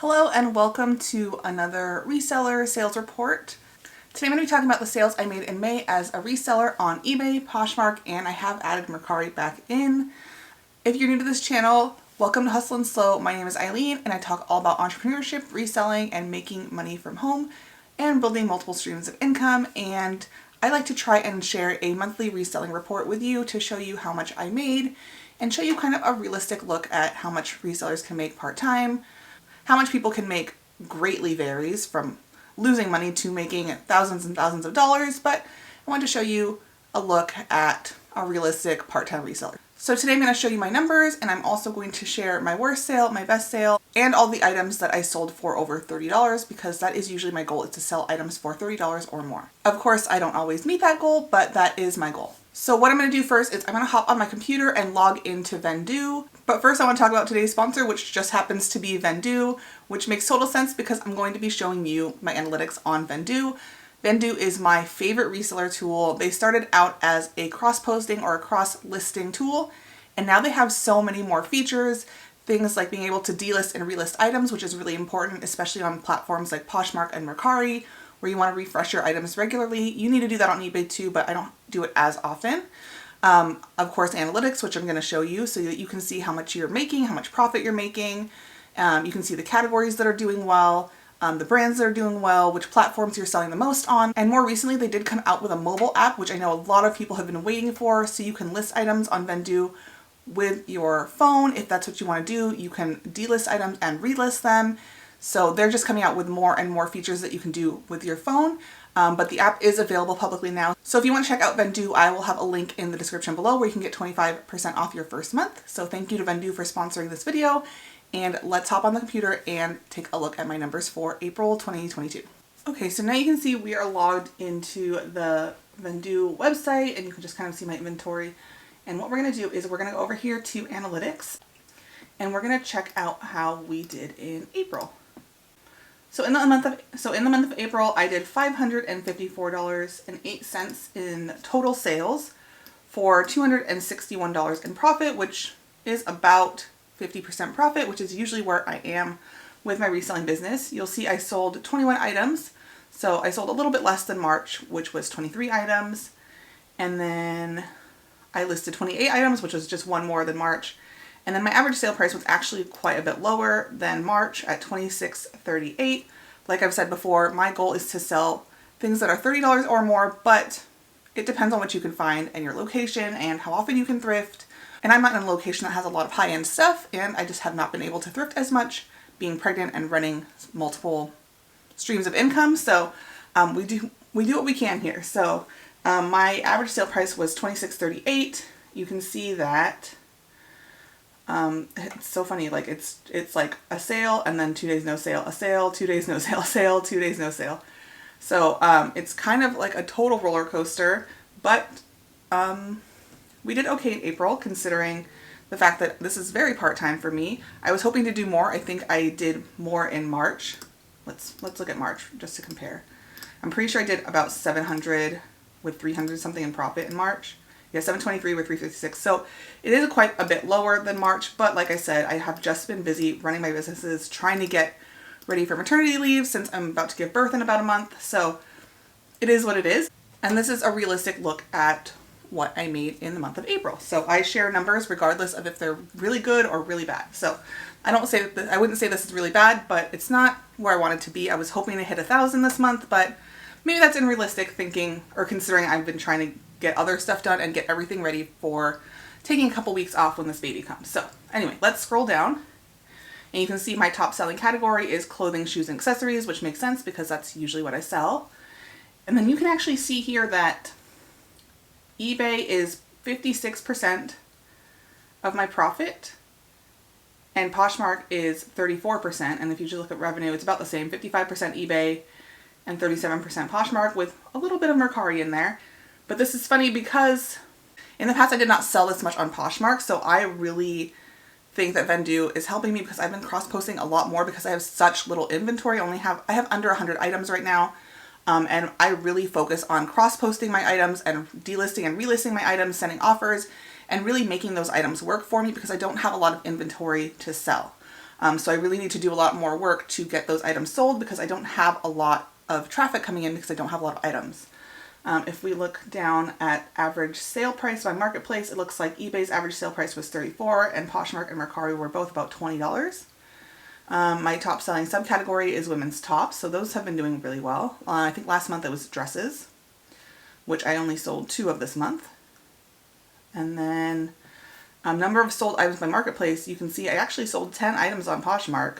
Hello and welcome to another reseller sales report. Today I'm going to be talking about the sales I made in May as a reseller on eBay, Poshmark, and I have added Mercari back in. If you're new to this channel, welcome to Hustle and Slow. My name is Eileen and I talk all about entrepreneurship, reselling, and making money from home and building multiple streams of income. And I like to try and share a monthly reselling report with you to show you how much I made and show you kind of a realistic look at how much resellers can make part-time. How much people can make greatly varies from losing money to making thousands and thousands of dollars, but I want to show you a look at a realistic part-time reseller. So today I'm going to show you my numbers, and I'm also going to share my worst sale, my best sale, and all the items that I sold for over $30 because that is usually my goal, is to sell items for $30 or more. Of course, I don't always meet that goal, but that is my goal. So what I'm going to do first is I'm going to hop on my computer and log into Vendoo. But first I want to talk about today's sponsor, which just happens to be Vendoo, which makes total sense because I'm going to be showing you my analytics on Vendoo. Vendoo is my favorite reseller tool. They started out as a cross-posting or a cross-listing tool, and now they have so many more features. Things like being able to delist and relist items, which is really important, especially on platforms like Poshmark and Mercari, where you want to refresh your items regularly. You need to do that on eBay too, but I don't do it as often. Of course, analytics, which I'm going to show you so that you can see how much you're making, how much profit you're making. You can see the categories that are doing well, the brands that are doing well, which platforms you're selling the most on. And more recently, they did come out with a mobile app, which I know a lot of people have been waiting for. So you can list items on Vendoo with your phone. If that's what you want to do, you can delist items and relist them. So they're just coming out with more and more features that you can do with your phone. But the app is available publicly now. So if you want to check out Vendoo, I will have a link in the description below where you can get 25% off your first month. So thank you to Vendoo for sponsoring this video. And let's hop on the computer and take a look at my numbers for April 2022. Okay, so now you can see we are logged into the Vendoo website and you can just kind of see my inventory. And what we're going to do is we're going to go over here to analytics and we're going to check out how we did in April. So in the month of April, I did $554.08 in total sales for $261 in profit, which is about 50% profit, which is usually where I am with my reselling business. You'll see I sold 21 items. So I sold a little bit less than March, which was 23 items. And then I listed 28 items, which was just one more than March. And then my average sale price was actually quite a bit lower than March at $26.38. Like I've said before, my goal is to sell things that are $30 or more, but it depends on what you can find and your location and how often you can thrift. And I'm not in a location that has a lot of high-end stuff, and I just have not been able to thrift as much being pregnant and running multiple streams of income. So we do what we can here. So my average sale price was $26.38. You can see that it's so funny, like it's like a sale and then 2 days no sale, a sale, 2 days no sale, a sale, 2 days no sale. So it's kind of like a total roller coaster, but we did okay in April considering the fact that this is very part-time for me. I was hoping to do more. I think I did more in March. Let's look at March just to compare. I'm pretty sure I did about 700 with 300 something in profit in March. Yeah, 723 with 356. So it is quite a bit lower than March, but like I said, I have just been busy running my businesses, trying to get ready for maternity leave since I'm about to give birth in about a month. So it is what it is. And this is a realistic look at what I made in the month of April. So I share numbers regardless of if they're really good or really bad. So I wouldn't say this is really bad, but it's not where I wanted to be. I was hoping to hit 1,000 this month, but maybe that's unrealistic thinking or considering I've been trying to get other stuff done and get everything ready for taking a couple weeks off when this baby comes. So anyway, let's scroll down and you can see my top selling category is clothing, shoes, and accessories, which makes sense because that's usually what I sell. And then you can actually see here that eBay is 56% of my profit and Poshmark is 34%. And if you just look at revenue, it's about the same, 55% eBay and 37% Poshmark with a little bit of Mercari in there. But this is funny because in the past I did not sell this much on Poshmark, so I really think that Vendoo is helping me because I've been cross-posting a lot more because I have such little inventory. I have under 100 items right now, and I really focus on cross-posting my items and delisting and relisting my items, sending offers, and really making those items work for me because I don't have a lot of inventory to sell. So I really need to do a lot more work to get those items sold because I don't have a lot of traffic coming in because I don't have a lot of items. If we look down at average sale price by marketplace, it looks like eBay's average sale price was $34 and Poshmark and Mercari were both about $20. My top selling subcategory is women's tops, so those have been doing really well. I think last month it was dresses, which I only sold 2 of this month. And then number of sold items by marketplace, you can see I actually sold 10 items on Poshmark,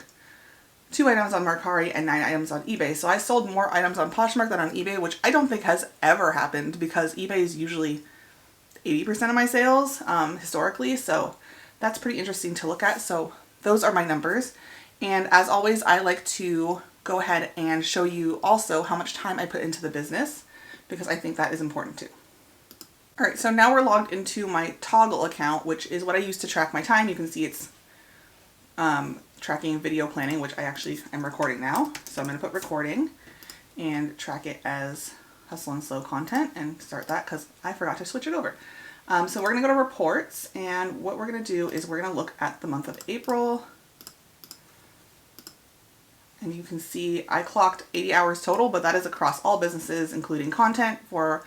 2 items on Mercari, and 9 items on eBay. So I sold more items on Poshmark than on eBay, which I don't think has ever happened because eBay is usually 80% of my sales historically. So that's pretty interesting to look at. So those are my numbers. And as always, I like to go ahead and show you also how much time I put into the business because I think that is important too. All right, so now we're logged into my Toggle account, which is what I use to track my time. You can see it's tracking video planning, which I actually am recording now. So I'm going to put recording and track it as Hustle and Slow content and start that because I forgot to switch it over. So we're going to go to reports, and what we're going to do is we're going to look at the month of April. And you can see I clocked 80 hours total, but that is across all businesses, including content for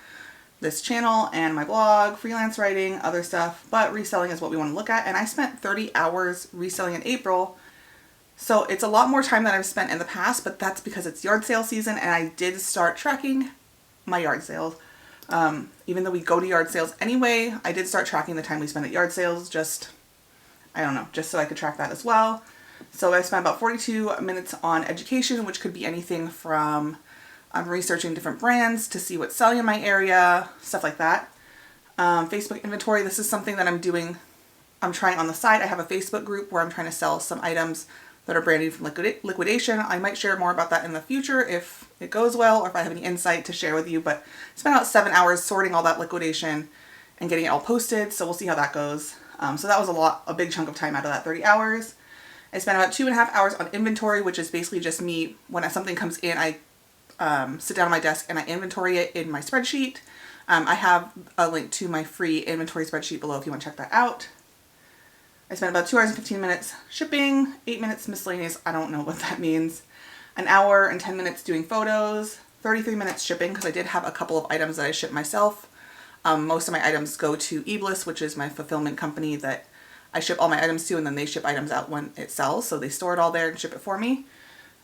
this channel and my blog, freelance writing, other stuff, but reselling is what we want to look at. And I spent 30 hours reselling in April. So it's a lot more time than I've spent in the past, but that's because it's yard sale season and I did start tracking my yard sales. Even though we go to yard sales anyway, I did start tracking the time we spend at yard sales, just so I could track that as well. So I spent about 42 minutes on education, which could be anything from researching different brands to see what's selling in my area, stuff like that. Facebook inventory, this is something that I'm trying on the side. I have a Facebook group where I'm trying to sell some items that are brand new from liquidation. I might share more about that in the future if it goes well or if I have any insight to share with you, but I spent about 7 hours sorting all that liquidation and getting it all posted, so we'll see how that goes. So that was a big chunk of time out of that 30 hours. I spent about 2.5 hours on inventory, which is basically just me, when something comes in, I sit down on my desk and I inventory it in my spreadsheet. I have a link to my free inventory spreadsheet below if you want to check that out. I spent about 2 hours and 15 minutes shipping, 8 minutes miscellaneous, I don't know what that means, an hour and 10 minutes doing photos, 33 minutes shipping because I did have a couple of items that I shipped myself. Most of my items go to eBliss, which is my fulfillment company that I ship all my items to, and then they ship items out when it sells, so they store it all there and ship it for me.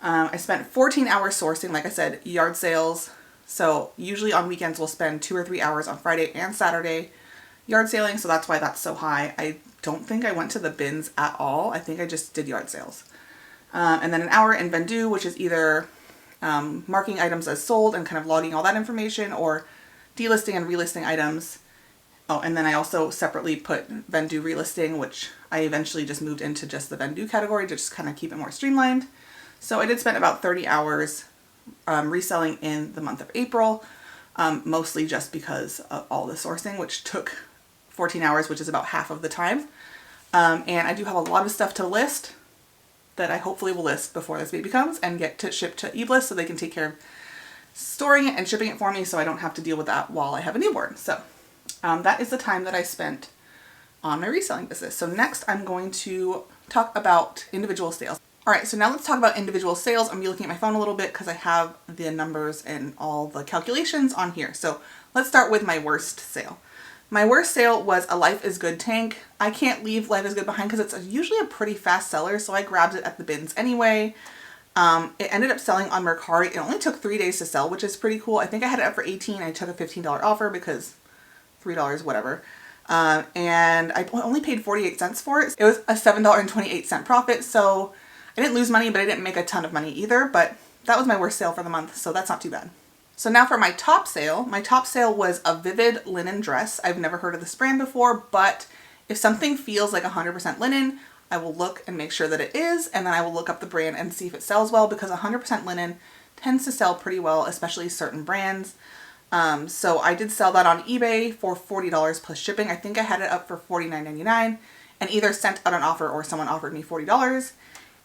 I spent 14 hours sourcing, like I said, yard sales. So usually on weekends we'll spend 2 or 3 hours on Friday and Saturday yard sailing, so that's why that's so high. I don't think I went to the bins at all. I think I just did yard sales. And then an hour in Vendoo, which is either marking items as sold and kind of logging all that information, or delisting and relisting items. Oh, and then I also separately put Vendoo relisting, which I eventually just moved into just the Vendoo category to just kind of keep it more streamlined. So I did spend about 30 hours reselling in the month of April, mostly just because of all the sourcing, which took 14 hours, which is about half of the time. And I do have a lot of stuff to list that I hopefully will list before this baby comes and get to ship to eBliss so they can take care of storing it and shipping it for me so I don't have to deal with that while I have a newborn. So that is the time that I spent on my reselling business. So next I'm going to talk about individual sales. All right, so now let's talk about individual sales. I'm gonna be looking at my phone a little bit because I have the numbers and all the calculations on here. So let's start with my worst sale. My worst sale was a Life is Good tank. I can't leave Life is Good behind because it's usually a pretty fast seller, so I grabbed it at the bins anyway. It ended up selling on Mercari. It only took 3 days to sell, which is pretty cool. I think I had it up for $18. I took a $15 offer because $3, whatever. And I only paid 48 cents for it. It was a $7.28 profit, so I didn't lose money, but I didn't make a ton of money either, but that was my worst sale for the month, so that's not too bad. So now for my top sale was a Vivid linen dress. I've never heard of this brand before, but if something feels like 100% linen, I will look and make sure that it is, and then I will look up the brand and see if it sells well, because 100% linen tends to sell pretty well, especially certain brands. So I did sell that on eBay for $40 plus shipping. I think I had it up for $49.99 and either sent out an offer or someone offered me $40.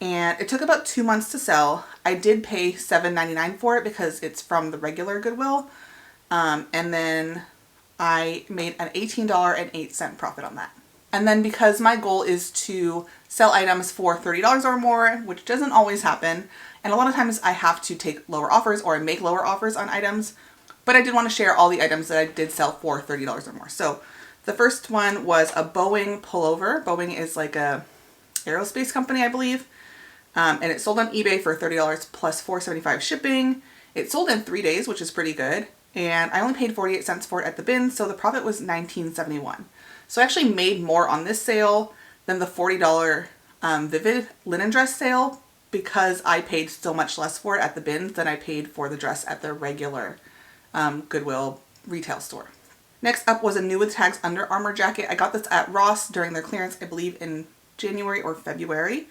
And it took about 2 months to sell. I did pay $7.99 for it because it's from the regular Goodwill. And then I made an $18.08 profit on that. And then because my goal is to sell items for $30 or more, which doesn't always happen, and a lot of times I have to take lower offers or I make lower offers on items, but I did want to share all the items that I did sell for $30 or more. So the first one was a Boeing pullover. Boeing is like a aerospace company, I believe. And it sold on eBay for $30 plus $4.75 shipping. It sold in 3 days, which is pretty good. And I only paid 48 cents for it at the bin, so the profit was $19.71. So I actually made more on this sale than the $40 Vivid linen dress sale because I paid so much less for it at the bins than I paid for the dress at the regular Goodwill retail store. Next up was a new with tags Under Armour jacket. I got this at Ross during their clearance, I believe in January or February.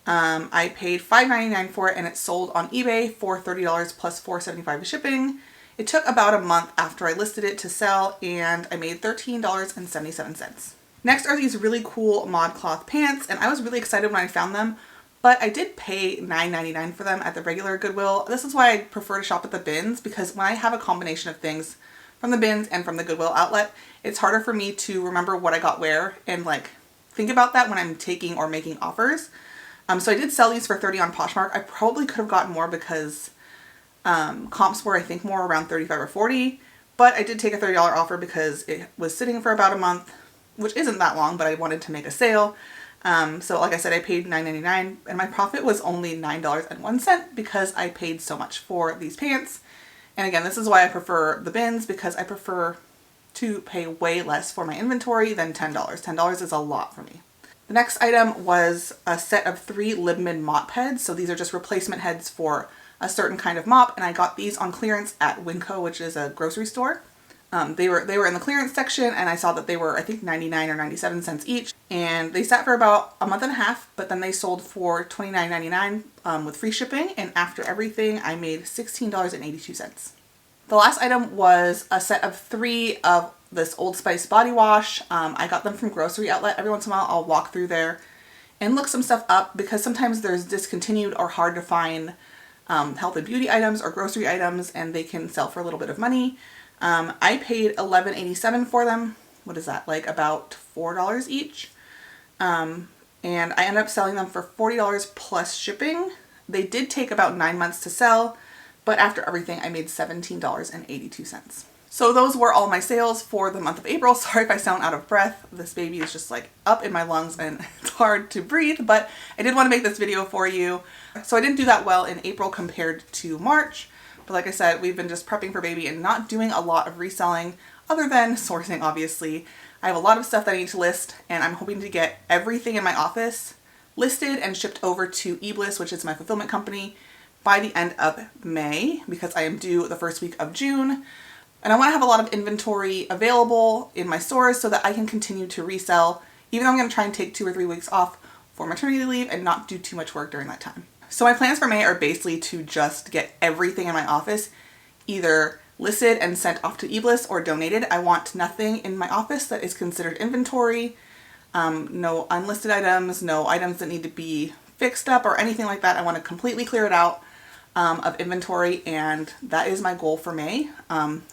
I paid $5.99 for it and it sold on eBay for $30 plus $4.75 shipping. It took about a month after I listed it to sell and I made $13.77. Next are these really cool ModCloth pants, and I was really excited when I found them, but I did pay $9.99 for them at the regular Goodwill. This is why I prefer to shop at the bins, because when I have a combination of things from the bins and from the Goodwill outlet, it's harder for me to remember what I got where and like think about that when I'm taking or making offers. So I did sell these for $30 on Poshmark. I probably could have gotten more because comps were I think more around $35 or $40, but I did take a $30 offer because it was sitting for about a month, which isn't that long, but I wanted to make a sale. So like I said, I paid $9.99 and my profit was only $9.01 because I paid so much for these pants. And again, this is why I prefer the bins, because I prefer to pay way less for my inventory than $10. $10 is a lot for me. The next item was a set of 3 Libman mop heads. So these are just replacement heads for a certain kind of mop, and I got these on clearance at Winco, which is a grocery store. They were in the clearance section, and I saw that they were I think 99 or 97 cents each, and they sat for about a month and a half, but then they sold for $29.99 with free shipping, and after everything I made $16.82. The last item was a set of 3 of this Old Spice body wash. I got them from Grocery Outlet. Every once in a while I'll walk through there and look some stuff up because sometimes there's discontinued or hard to find health and beauty items or grocery items, and they can sell for a little bit of money. I paid $11.87 for them. What is that, like about $4 each? And I ended up selling them for $40 plus shipping. They did take about 9 months to sell, but after everything I made $17.82. So those were all my sales for the month of April. Sorry if I sound out of breath. This baby is just like up in my lungs and it's hard to breathe, but I did want to make this video for you. So I didn't do that well in April compared to March. But like I said, we've been just prepping for baby and not doing a lot of reselling other than sourcing, obviously. I have a lot of stuff that I need to list, and I'm hoping to get everything in my office listed and shipped over to eBliss, which is my fulfillment company, by the end of May, because I am due the first week of June. And I want to have a lot of inventory available in my stores so that I can continue to resell, even though I'm going to try and take 2 or 3 weeks off for maternity leave and not do too much work during that time. So my plans for May are basically to just get everything in my office either listed and sent off to eBliss or donated. I want nothing in my office that is considered inventory, no unlisted items, no items that need to be fixed up or anything like that. I want to completely clear it out of inventory, and that is my goal for May.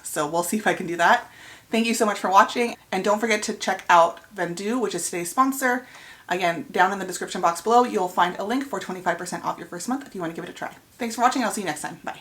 So we'll see if I can do that. Thank you so much for watching, and don't forget to check out Vendoo, which is today's sponsor. Again, down in the description box below, you'll find a link for 25% off your first month if you want to give it a try. Thanks for watching. I'll see you next time. Bye.